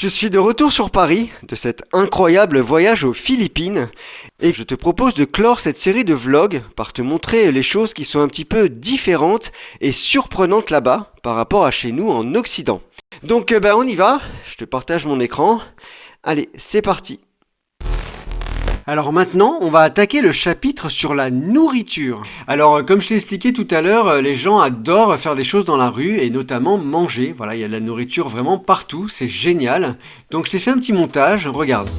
Je suis de retour sur Paris, de cet incroyable voyage aux Philippines, et je te propose de clore cette série de vlogs par te montrer les choses qui sont un petit peu différentes et surprenantes là-bas par rapport à chez nous en Occident. Donc on y va, je te partage mon écran. Allez, c'est parti. Alors maintenant, on va attaquer le chapitre sur la nourriture. Alors, comme je t'ai expliqué tout à l'heure, les gens adorent faire des choses dans la rue et notamment manger. Voilà, il y a de la nourriture vraiment partout, c'est génial. Donc je t'ai fait un petit montage, regarde.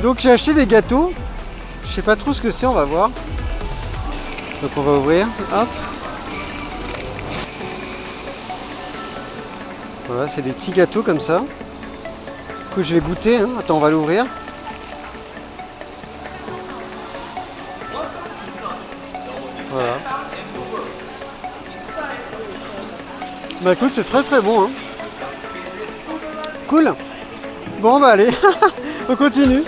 Donc j'ai acheté des gâteaux, je sais pas trop ce que c'est, on va voir. Donc on va ouvrir, hop. Voilà, c'est des petits gâteaux comme ça. Du coup je vais goûter, hein. Attends, on va l'ouvrir. Voilà. Bah écoute, c'est très très bon, hein. Cool. Bon bah allez, on continue.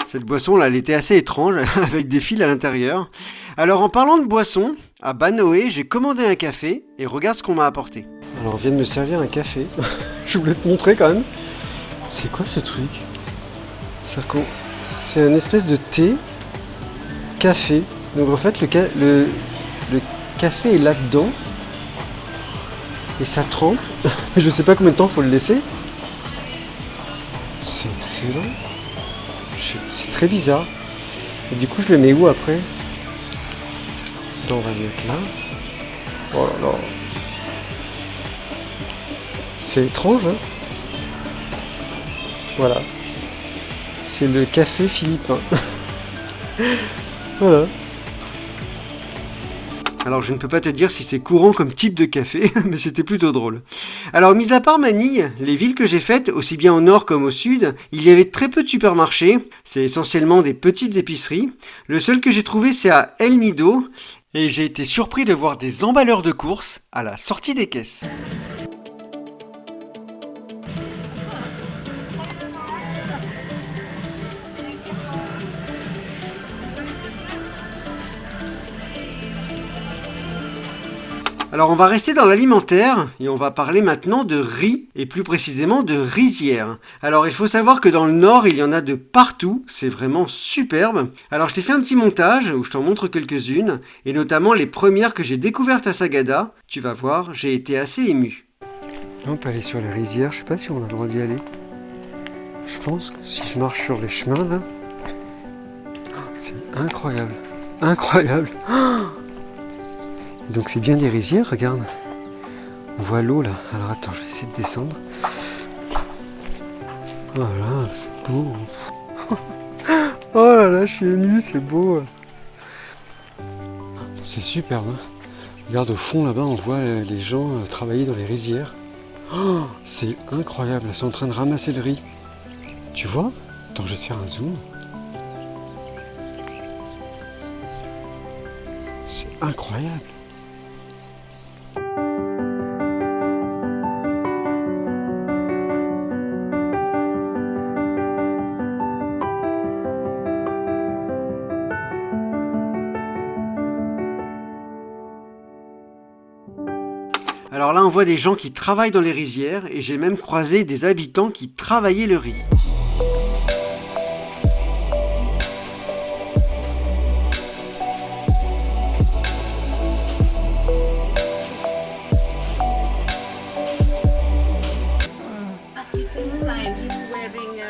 Cette boisson là, elle était assez étrange, avec des fils à l'intérieur. Alors en parlant de boisson, à Banoé, j'ai commandé un café, et regarde ce qu'on m'a apporté. Alors on vient de me servir un café, je voulais te montrer quand même. C'est quoi ce truc? C'est un espèce de thé, café. Donc en fait le café est là-dedans, et ça trempe. Je sais pas combien de temps il faut le laisser. C'est excellent. C'est très bizarre. Et du coup, je le mets où après? Attends, on va le mettre là. Oh là là. C'est étrange, hein? Voilà. C'est le café philippin. Voilà. Alors je ne peux pas te dire si c'est courant comme type de café, mais c'était plutôt drôle. Alors mis à part Manille, les villes que j'ai faites, aussi bien au nord comme au sud, il y avait très peu de supermarchés, c'est essentiellement des petites épiceries. Le seul que j'ai trouvé c'est à El Nido, et j'ai été surpris de voir des emballeurs de courses à la sortie des caisses. Alors on va rester dans l'alimentaire et on va parler maintenant de riz et plus précisément de rizières. Alors il faut savoir que dans le nord il y en a de partout, c'est vraiment superbe. Alors je t'ai fait un petit montage où je t'en montre quelques-unes et notamment les premières que j'ai découvertes à Sagada. Tu vas voir, j'ai été assez ému. Là on peut aller sur les rizières, je sais pas si on a le droit d'y aller. Je pense que si je marche sur les chemins là, c'est incroyable, incroyable. Donc c'est bien des rizières, regarde. On voit l'eau là. Alors attends, je vais essayer de descendre. Voilà, c'est beau. Oh là là, je suis ému, c'est beau. C'est superbe. Hein. Regarde au fond là-bas, on voit les gens travailler dans les rizières. Oh, c'est incroyable, ils sont en train de ramasser le riz. Tu vois? Attends, je vais te faire un zoom. incroyable. Alors là, on voit des gens qui travaillent dans les rizières et j'ai même croisé des habitants qui travaillaient le riz. At the same time, he's wearing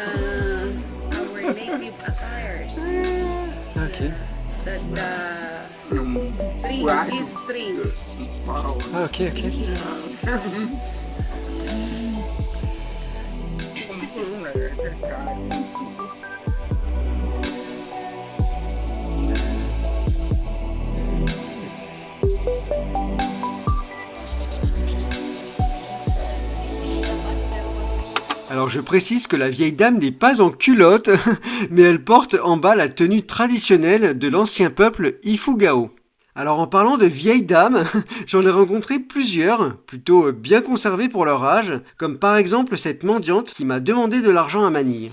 our native attires. Ok. String, G-string. Ah ok, ok. Alors je précise que la vieille dame n'est pas en culotte, mais elle porte en bas la tenue traditionnelle de l'ancien peuple Ifugao. Alors en parlant de vieilles dames, j'en ai rencontré plusieurs, plutôt bien conservées pour leur âge, comme par exemple cette mendiante qui m'a demandé de l'argent à Manille.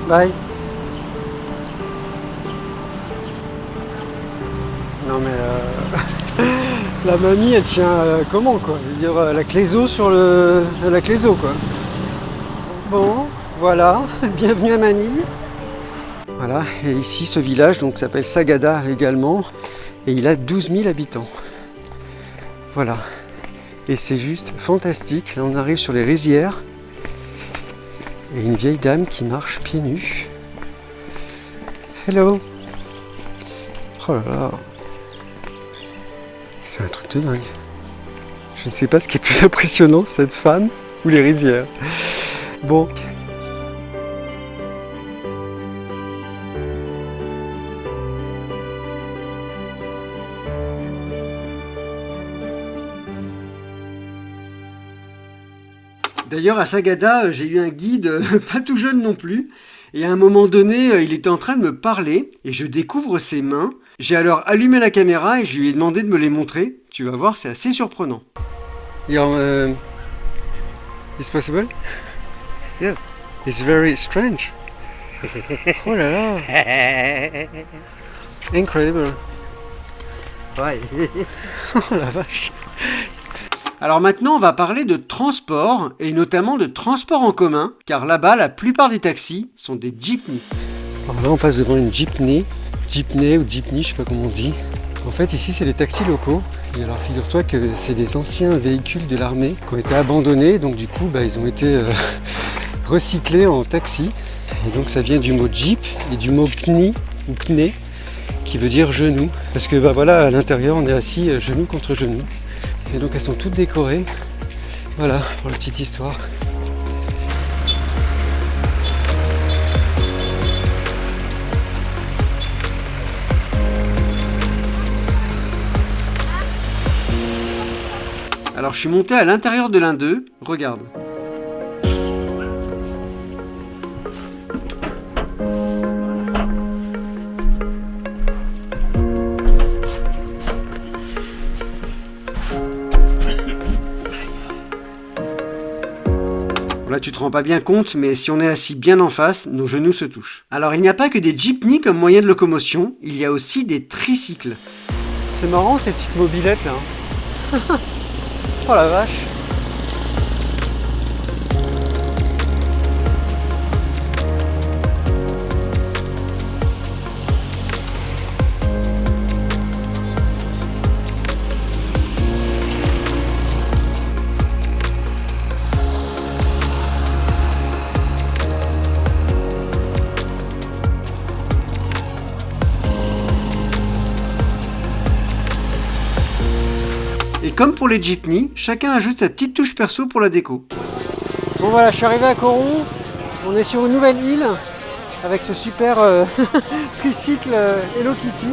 Bye. Non mais la mamie elle tient comment quoi? Je veux dire la cléso sur la cléso quoi. Bon, voilà, bienvenue à Manille. Voilà, et ici ce village donc s'appelle Sagada également, et il a 12 000 habitants. Voilà, et c'est juste fantastique. Là on arrive sur les rizières, et une vieille dame qui marche pieds nus. Hello. Oh là là. C'est un truc de dingue. Je ne sais pas ce qui est plus impressionnant, cette femme ou les rizières. Bon. D'ailleurs à Sagada, j'ai eu un guide pas tout jeune non plus, et à un moment donné, il était en train de me parler, et je découvre ses mains. J'ai alors allumé la caméra et je lui ai demandé de me les montrer. Tu vas voir, c'est assez surprenant. It's possible? Yeah. It's very strange. Oh là là. Incredible. Ouais. Oh la vache. Alors maintenant, on va parler de transport, et notamment de transport en commun, car là-bas, la plupart des taxis sont des jeepneys. Alors là, on passe devant une jeepney ou jeepney, je sais pas comment on dit. En fait, ici, c'est les taxis locaux. Et alors, figure-toi que c'est des anciens véhicules de l'armée qui ont été abandonnés. Donc, du coup, ils ont été recyclés en taxi. Et donc, ça vient du mot jeep et du mot pni ou pneu, qui veut dire genou. Parce que, voilà, à l'intérieur, on est assis genou contre genou. Et donc, elles sont toutes décorées. Voilà, pour la petite histoire. Alors je suis monté à l'intérieur de l'un d'eux, regarde. Là tu te rends pas bien compte, mais si on est assis bien en face, nos genoux se touchent. Alors il n'y a pas que des jeepneys comme moyen de locomotion, il y a aussi des tricycles. C'est marrant ces petites mobylettes là. Oh la vache. Et comme pour les jeepneys, chacun ajoute sa petite touche perso pour la déco. Bon voilà, je suis arrivé à Coron. On est sur une nouvelle île avec ce super tricycle Hello Kitty.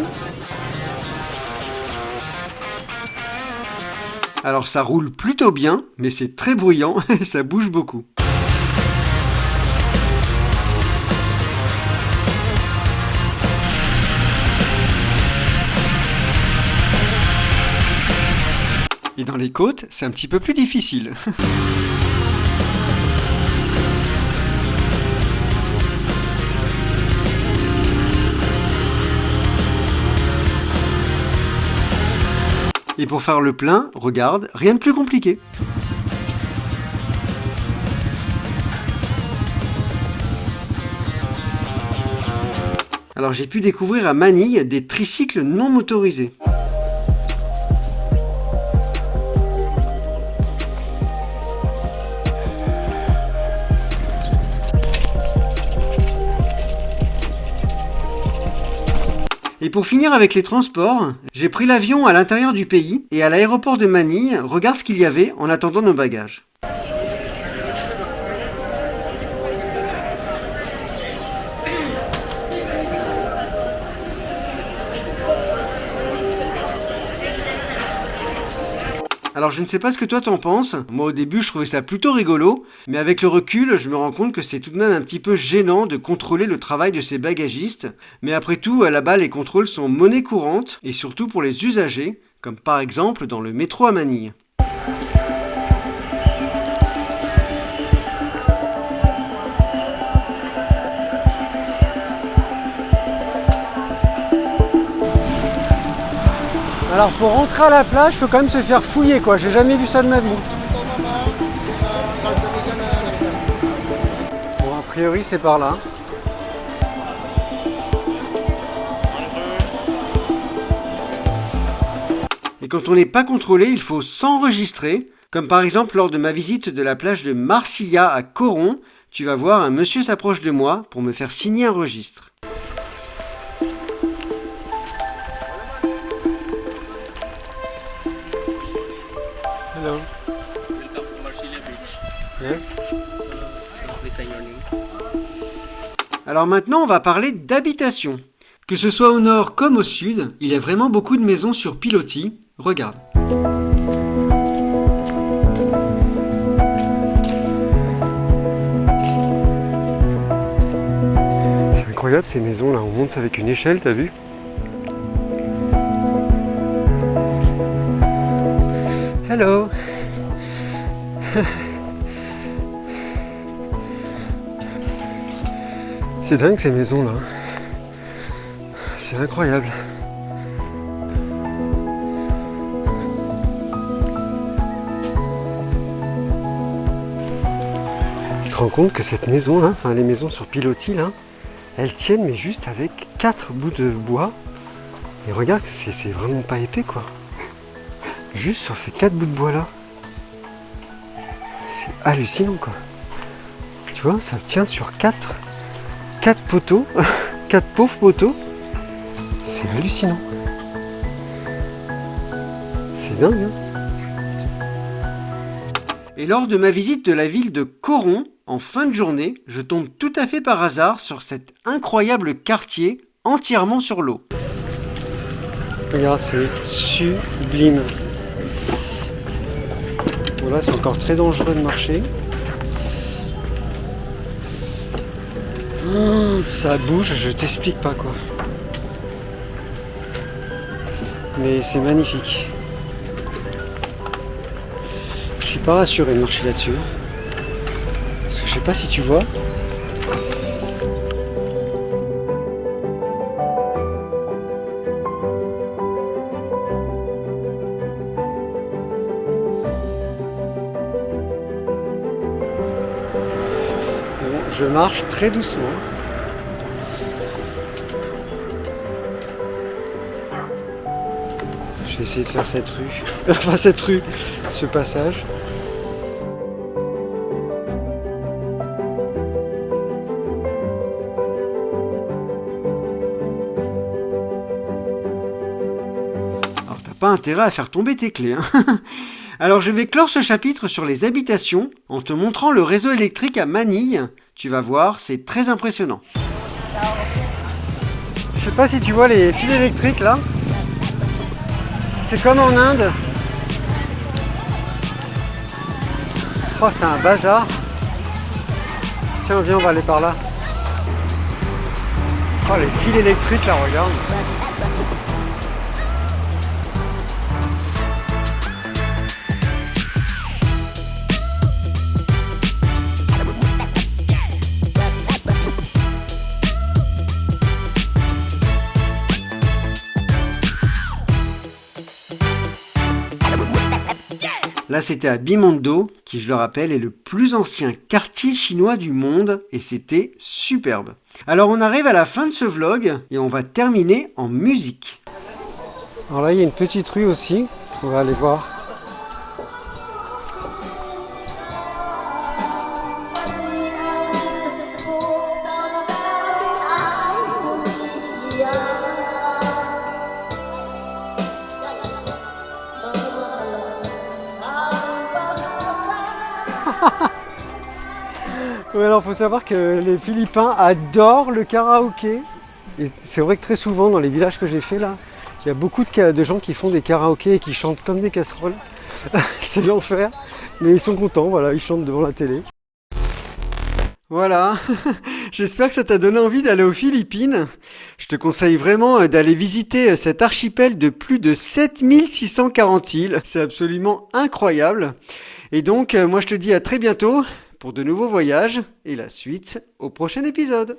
Alors ça roule plutôt bien, mais c'est très bruyant et ça bouge beaucoup. Et dans les côtes, c'est un petit peu plus difficile. Et pour faire le plein, regarde, rien de plus compliqué. Alors j'ai pu découvrir à Manille des tricycles non motorisés. Et pour finir avec les transports, j'ai pris l'avion à l'intérieur du pays et à l'aéroport de Manille, regarde ce qu'il y avait en attendant nos bagages. Alors je ne sais pas ce que toi t'en penses, moi au début je trouvais ça plutôt rigolo, mais avec le recul je me rends compte que c'est tout de même un petit peu gênant de contrôler le travail de ces bagagistes, mais après tout là-bas les contrôles sont monnaie courante, et surtout pour les usagers, comme par exemple dans le métro à Manille. Alors pour rentrer à la plage, il faut quand même se faire fouiller quoi, j'ai jamais vu ça de ma vie. Bon, a priori c'est par là. Et quand on n'est pas contrôlé, il faut s'enregistrer, comme par exemple lors de ma visite de la plage de Marsilia à Coron, tu vas voir un monsieur s'approche de moi pour me faire signer un registre. Hello. Welcome to Marsilia Beach. Yes. Please sign your name. Alors maintenant, on va parler d'habitation. Que ce soit au nord comme au sud, il y a vraiment beaucoup de maisons sur pilotis. Regarde. C'est incroyable ces maisons là, on monte avec une échelle, t'as vu? Hello. C'est dingue ces maisons là. C'est incroyable. Tu te rends compte que cette maison là, enfin les maisons sur pilotis là, elles tiennent mais juste avec 4 bouts de bois. Et regarde, c'est vraiment pas épais quoi. Juste sur ces 4 bouts de bois là. C'est hallucinant quoi. Tu vois, ça tient sur 4 poteaux, 4 pauvres poteaux. C'est hallucinant. C'est dingue hein. Et lors de ma visite de la ville de Coron, en fin de journée, je tombe tout à fait par hasard sur cet incroyable quartier entièrement sur l'eau. Regarde, c'est sublime. Bon là, c'est encore très dangereux de marcher. Oh, ça bouge, je t'explique pas quoi. Mais c'est magnifique. Je suis pas rassuré de marcher là-dessus. Parce que je sais pas si tu vois. Bon, je marche très doucement. Je vais essayer de faire cette rue. Enfin cette rue, ce passage. Alors t'as pas intérêt à faire tomber tes clés, hein. Alors je vais clore ce chapitre sur les habitations en te montrant le réseau électrique à Manille. Tu vas voir, c'est très impressionnant. Je sais pas si tu vois les fils électriques là. C'est comme en Inde. Oh, c'est un bazar. Tiens, viens, on va aller par là. Oh, les fils électriques là, regarde. Là, c'était à Bimondo, qui, je le rappelle, est le plus ancien quartier chinois du monde, et c'était superbe. Alors, on arrive à la fin de ce vlog, et on va terminer en musique. Alors là, il y a une petite rue aussi, on va aller voir. Ouais, alors faut savoir que les Philippins adorent le karaoké. Et c'est vrai que très souvent dans les villages que j'ai fait là, il y a beaucoup de gens qui font des karaokés et qui chantent comme des casseroles. C'est l'enfer, mais ils sont contents, voilà, ils chantent devant la télé. Voilà, j'espère que ça t'a donné envie d'aller aux Philippines. Je te conseille vraiment d'aller visiter cet archipel de plus de 7640 îles. C'est absolument incroyable. Et donc, moi je te dis à très bientôt pour de nouveaux voyages et la suite au prochain épisode.